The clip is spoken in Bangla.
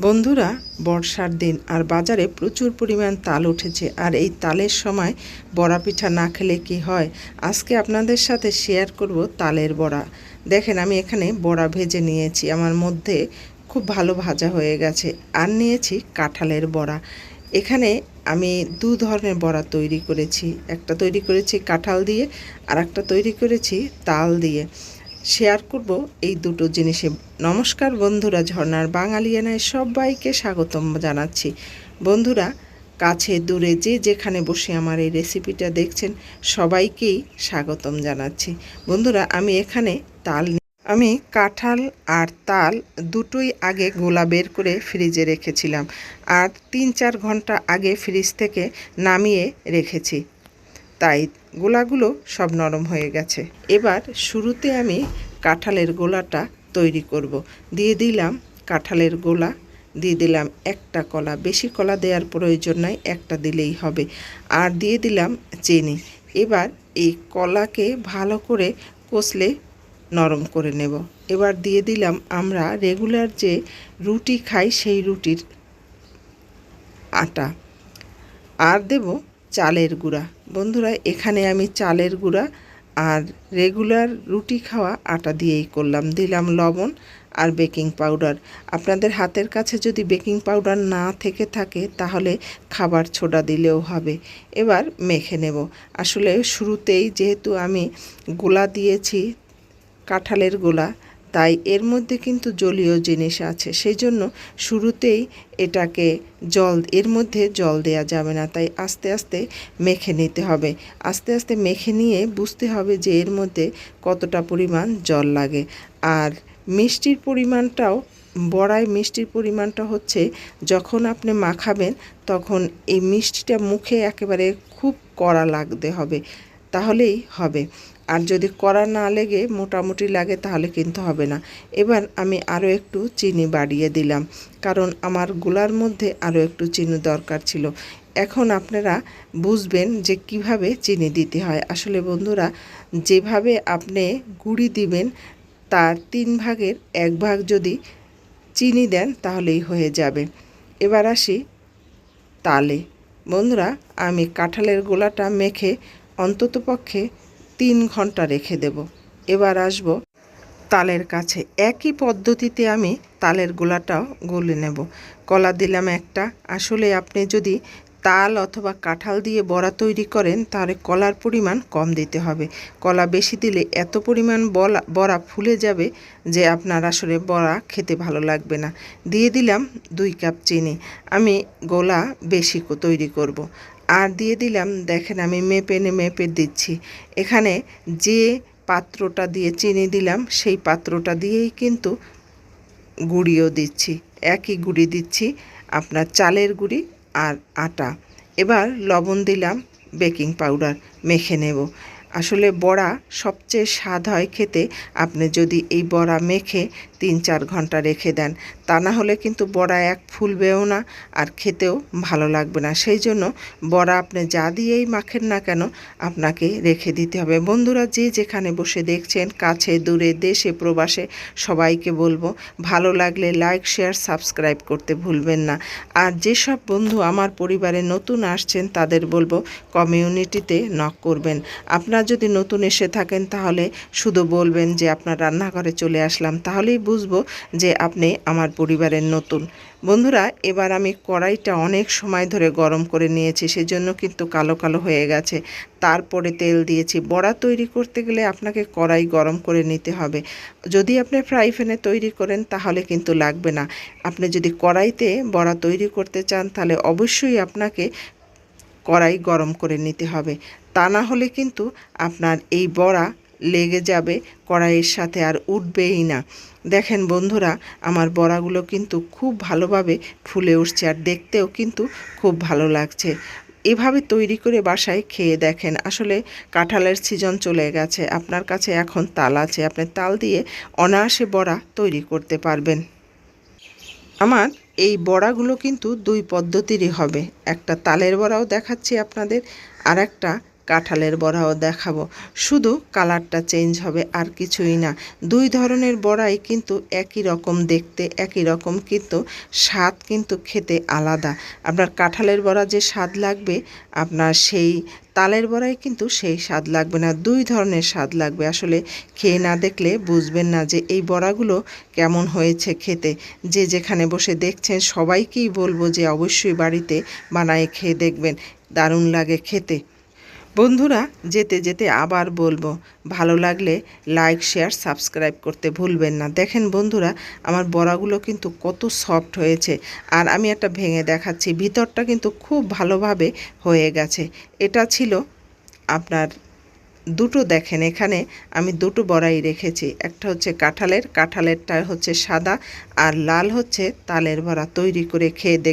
বন্ধুরা, বর্ষার দিন আর বাজারে প্রচুর পরিমাণ তাল উঠেছে। আর এই তালের সময় বড়া পিঠা না খেলে কি হয়? আজকে আপনাদের সাথে শেয়ার করব তালের বড়া। দেখেন, আমি এখানে বড়া ভেজে নিয়েছি, আমার মধ্যে খুব ভালো ভাজা হয়ে গেছে। আর নিয়েছি কাঁঠালের বড়া। এখানে আমি দু ধরনের বড়া তৈরি করেছি, একটা তৈরি করেছি কাঁঠাল দিয়ে, আর একটা তৈরি করেছি তাল দিয়ে। শেয়ার করব এই দুটো জিনিসে। নমস্কার বন্ধুরা, ঝর্ণার বাঙালিয়ানায় সবাইকে স্বাগতম জানাচ্ছি। বন্ধুরা, কাছে দূরে যে যেখানে বসে আমার এই রেসিপিটা দেখছেন সবাইকেই স্বাগতম জানাচ্ছি। বন্ধুরা, আমি এখানে আমি কাঁঠাল আর তাল দুটোই আগে গোলা বের করে ফ্রিজে রেখেছিলাম, আর 3-4 ঘন্টা আগে ফ্রিজ থেকে নামিয়ে রেখেছি, তাই গোলাগুলো সব নরম হয়ে গেছে। এবার শুরুতে আমি কাঁঠালের গোলাটা তৈরি করব। দিয়ে দিলাম কাঁঠালের গোলা, দিয়ে দিলাম একটা কলা, বেশি কলা দেওয়ার প্রয়োজন নাই, একটা দিলেই হবে। আর দিয়ে দিলাম চিনি। এবার এই কলাকে ভালো করে কষলে নরম করে নেব। এবার দিয়ে দিলাম আমরা রেগুলার যে রুটি খাই সেই রুটির আটা, আর দেব চালের গুঁড়া। বন্ধুরা, এখানে আমি চালের গুঁড়া আর রেগুলার রুটি খাওয়া আটা দিয়েই করলাম। দিলাম লবণ আর বেকিং পাউডার। আপনাদের হাতের কাছে যদি বেকিং পাউডার না থেকে থাকে তাহলে খাবার সোডা দিলেও হবে। এবার মেখে নেব। আসলে শুরুতেই যেহেতু আমি গোলা দিয়েছি, কাঁঠালের গোলা, তাই এর মধ্যে কিন্তু জলীয় জিনিস আছে, সেই জন্য শুরুতেই এটাকে এর মধ্যে জল দেয়া যাবে না, তাই আস্তে আস্তে মেখে নিতে হবে। আস্তে আস্তে মেখে নিয়ে বুঝতে হবে যে এর মধ্যে কতটা পরিমাণ জল লাগে। আর মিষ্টির পরিমাণটাও, বড়ায় মিষ্টির পরিমাণটা হচ্ছে, যখন আপনি মাখাবেন তখন এই মিষ্টিটা মুখে একেবারে খুব কড়া লাগতে হবে, তাহলেই হবে। আর যদি কড়া না লেগে মোটামুটি লাগে তাহলে কিন্তু হবে না। এবার আমি আরও একটু চিনি বাড়িয়ে দিলাম, কারণ আমার গোলার মধ্যে আরও একটু চিনি দরকার ছিল। এখন আপনারা বুঝবেন যে কিভাবে চিনি দিতে হয়। আসলে বন্ধুরা, যেভাবে আপনি গুঁড়ি দিবেন তার 3 ভাগের 1 ভাগ যদি চিনি দেন তাহলেই হয়ে যাবে। এবার আসি তালে। বন্ধুরা, আমি কাঁঠালের গোলাটা মেখে অন্ততপক্ষে 3 ঘন্টা রেখে দেব। এবার আসব তালের কাছে। একই পদ্ধতিতে আমি তালের গোলাটাও গলে নেব। কলা দিলাম একটা। আসলে আপনি যদি তাল অথবা কাঁঠাল দিয়ে বড়া তৈরি করেন তাহলে কলার পরিমাণ কম দিতে হবে। কলা বেশি দিলে এত পরিমাণ বড়া ফুলে যাবে যে আপনার আসলে বড়া খেতে ভালো লাগবে না। দিয়ে দিলাম 2 কাপ চিনি। আমি গোলা বেশি তৈরি করব। আর দিয়ে দিলাম, দেখেন আমি মেপে দিচ্ছি। এখানে যে পাত্রটা দিয়ে চিনি দিলাম সেই পাত্রটা দিয়েই কিন্তু গুঁড়িও দিচ্ছি, একই গুঁড়ি দিচ্ছি, আপনার চালের গুঁড়ি আর আটা। এবার লবণ দিলাম, বেকিং পাউডার, মেখে নেব। আসলে বড়া সবচেয়ে স্বাদ হয় খেতে আপনি যদি এই বড়া মেখে 3-4 ঘন্টা রেখে দেন, তা না হলে কিন্তু বড়া ফুলবেও না আর খেতেও ভালো লাগবে না। সেই জন্য বড়া আপনি যা দিয়েই মাখেন না কেন আপনাকে রেখে দিতে হবে। বন্ধুরা, যে যেখানে বসে দেখছেন, কাছে দূরে দেশে প্রবাসে, সবাইকে বলবো ভালো লাগলে লাইক শেয়ার সাবস্ক্রাইব করতে ভুলবেন না। আর যেসব বন্ধু আমার পরিবারে নতুন আসছেন তাদের বলবো কমিউনিটিতে নক করবেন। আপনারা যদি নতুন এসে থাকেন তাহলে শুধু বলবেন যে আপনার রান্নাঘরে চলে আসলাম, তাহলেই বুঝবো যে আপনি আমার পরিবারের নতুন। বন্ধুরা, এবার আমি কড়াইটা অনেক সময় ধরে গরম করে নিয়েছি, সেজন্য কিন্তু কালো কালো হয়ে গেছে। তারপরে তেল দিয়েছি। বড়া তৈরি করতে গেলে আপনাকে কড়াই গরম করে নিতে হবে। যদি আপনি ফ্রাই প্যানে তৈরি করেন তাহলে কিন্তু লাগবে না। আপনি যদি কড়াইতে বড়া তৈরি করতে চান তাহলে অবশ্যই আপনাকে কড়াই গরম করে নিতে হবে, তা না হলে কিন্তু আপনার এই বড়া লেগে যাবে কড়াইয়ের সাথে, আর উঠবেই না। দেখেন বন্ধুরা, আমার বড়াগুলো কিন্তু খুব ভালোভাবে ফুলে উঠছে আর দেখতেও কিন্তু খুব ভালো লাগছে। এভাবে তৈরি করে বাসায় খেয়ে দেখেন। আসলে কাঁঠালের সিজন চলে গেছে, আপনার কাছে এখন তাল আছে, আপনি তাল দিয়ে অনায়াসে বড়া তৈরি করতে পারবেন। আমার এই বড়াগুলো কিন্তু 2 পদ্ধতিরই হবে। একটা তালের বড়াও দেখাচ্ছি আপনাদের, আর একটা কাঁঠালের বড়াও দেখাবো। শুধু কালারটা চেঞ্জ হবে, আর কিছুই না। দুই ধরনের বড়াই কিন্তু একই রকম দেখতে, একই রকম, কিন্তু স্বাদ কিন্তু খেতে আলাদা। আপনার কাঁঠালের বড়া যে স্বাদ লাগবে, আপনার সেই তালের বড়াই কিন্তু সেই স্বাদ লাগবে না। দুই ধরনের স্বাদ লাগবে। আসলে খেয়ে না দেখলে বুঝবেন না যে এই বড়াগুলো কেমন হয়েছে খেতে। যে যেখানে বসে দেখছেন সবাইকেই বলবো যে অবশ্যই বাড়িতে বানায়ে খেয়ে দেখবেন, দারুণ লাগে খেতে। বন্ধুরা, যেতে যেতে আবার বলবো, ভালো লাগলে লাইক, শেয়ার, সাবস্ক্রাইব করতে ভুলবেন না। দেখেন বন্ধুরা, আমার বড়াগুলো কিন্তু কত সফট হয়েছে। আর আমি একটা ভেঙে দেখাচ্ছি, ভিতরটা কিন্তু খুব ভালোভাবে হয়ে গেছে। এটা ছিল আপনার দুটো, দেখেন এখানে আমি দুটো বড়াই রেখেছি। একটা হচ্ছে কাঁঠালেরটা হচ্ছে সাদা, আর লাল হচ্ছে তালের বড়া। তৈরি করে খেয়ে দেখ।